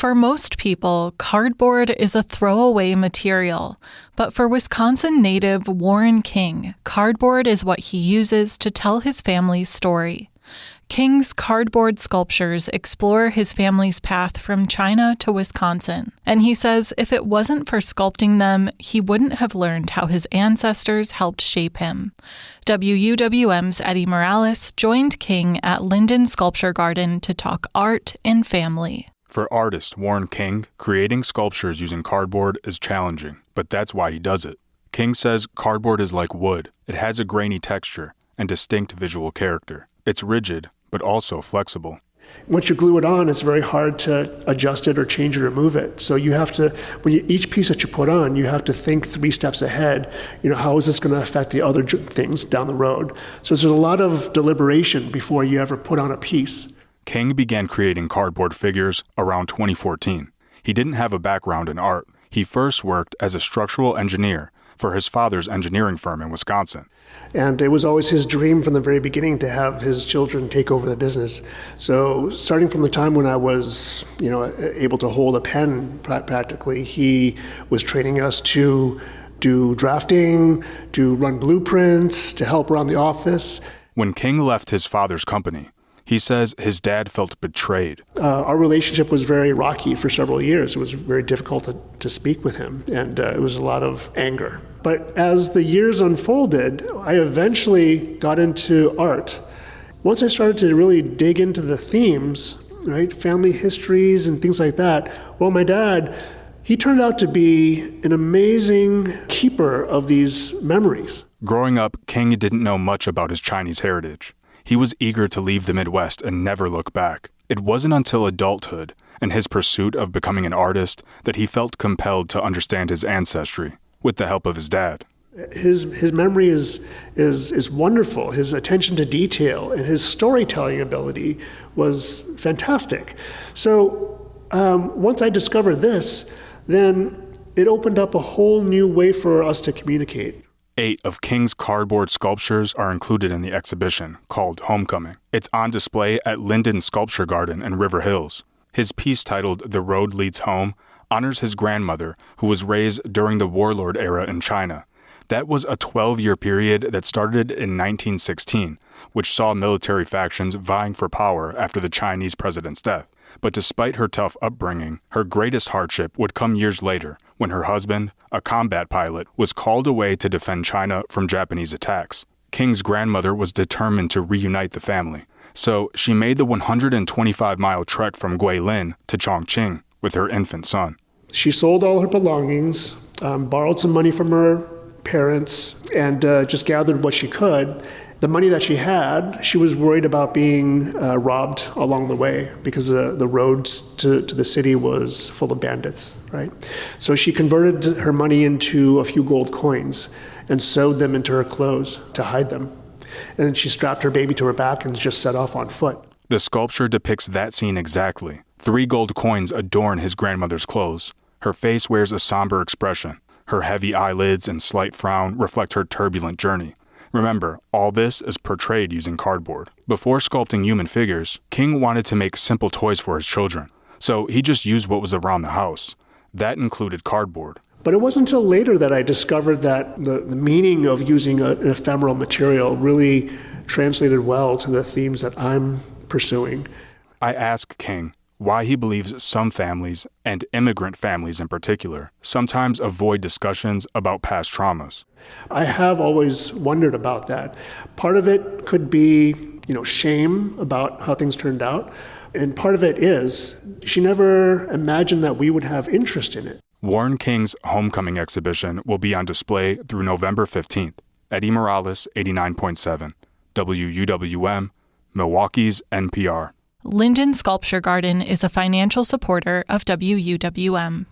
For most people, cardboard is a throwaway material, but for Wisconsin native Warren King, cardboard is what he uses to tell his family's story. King's cardboard sculptures explore his family's path from China to Wisconsin, and he says if it wasn't for sculpting them, he wouldn't have learned how his ancestors helped shape him. WUWM's Eddie Morales joined King at Linden Sculpture Garden to talk art and family. For artist Warren King, creating sculptures using cardboard is challenging, but that's why he does it. King says cardboard is like wood. It has a grainy texture and distinct visual character. It's rigid, but also flexible. Once you glue it on, it's very hard to adjust it or change it or move it. So you have to, each piece that you put on, you have to think 3 steps ahead. How is this going to affect the other things down the road? So there's a lot of deliberation before you ever put on a piece. King began creating cardboard figures around 2014. He didn't have a background in art. He first worked as a structural engineer for his father's engineering firm in Wisconsin. And it was always his dream from the very beginning to have his children take over the business. So starting from the time when I was, able to hold a pen practically, he was training us to do drafting, to run blueprints, to help around the office. When King left his father's company, he says his dad felt betrayed. Our relationship was very rocky for several years. It was very difficult to speak with him, and it was a lot of anger. But as the years unfolded, I eventually got into art. Once I started to really dig into the themes, right, family histories and things like that, well, my dad, he turned out to be an amazing keeper of these memories. Growing up, King didn't know much about his Chinese heritage. He was eager to leave the Midwest and never look back. It wasn't until adulthood and his pursuit of becoming an artist that he felt compelled to understand his ancestry, with the help of his dad. His memory is wonderful. His attention to detail and his storytelling ability was fantastic. So once I discovered this, then it opened up a whole new way for us to communicate. 8 of King's cardboard sculptures are included in the exhibition, called Homecoming. It's on display at Linden Sculpture Garden in River Hills. His piece titled The Road Leads Home honors his grandmother, who was raised during the warlord era in China. That was a 12-year period that started in 1916, which saw military factions vying for power after the Chinese president's death. But despite her tough upbringing, her greatest hardship would come years later, when her husband, a combat pilot, was called away to defend China from Japanese attacks. King's grandmother was determined to reunite the family, so she made the 125-mile trek from Guilin to Chongqing with her infant son. She sold all her belongings, borrowed some money from her parents, and just gathered what she could. The money that she had, she was worried about being robbed along the way because the roads to the city was full of bandits, right? So she converted her money into a few gold coins and sewed them into her clothes to hide them. And then she strapped her baby to her back and just set off on foot. The sculpture depicts that scene exactly. 3 gold coins adorn his grandmother's clothes. Her face wears a somber expression. Her heavy eyelids and slight frown reflect her turbulent journey. Remember, all this is portrayed using cardboard. Before sculpting human figures, King wanted to make simple toys for his children, so he just used what was around the house. That included cardboard. But it wasn't until later that I discovered that the meaning of using an ephemeral material really translated well to the themes that I'm pursuing. I asked King why he believes some families, and immigrant families in particular, sometimes avoid discussions about past traumas. I have always wondered about that. Part of it could be, shame about how things turned out. And part of it is she never imagined that we would have interest in it. Warren King's Homecoming exhibition will be on display through November 15th. Eddie Morales, 89.7. WUWM, Milwaukee's NPR. Linden Sculpture Garden is a financial supporter of WUWM.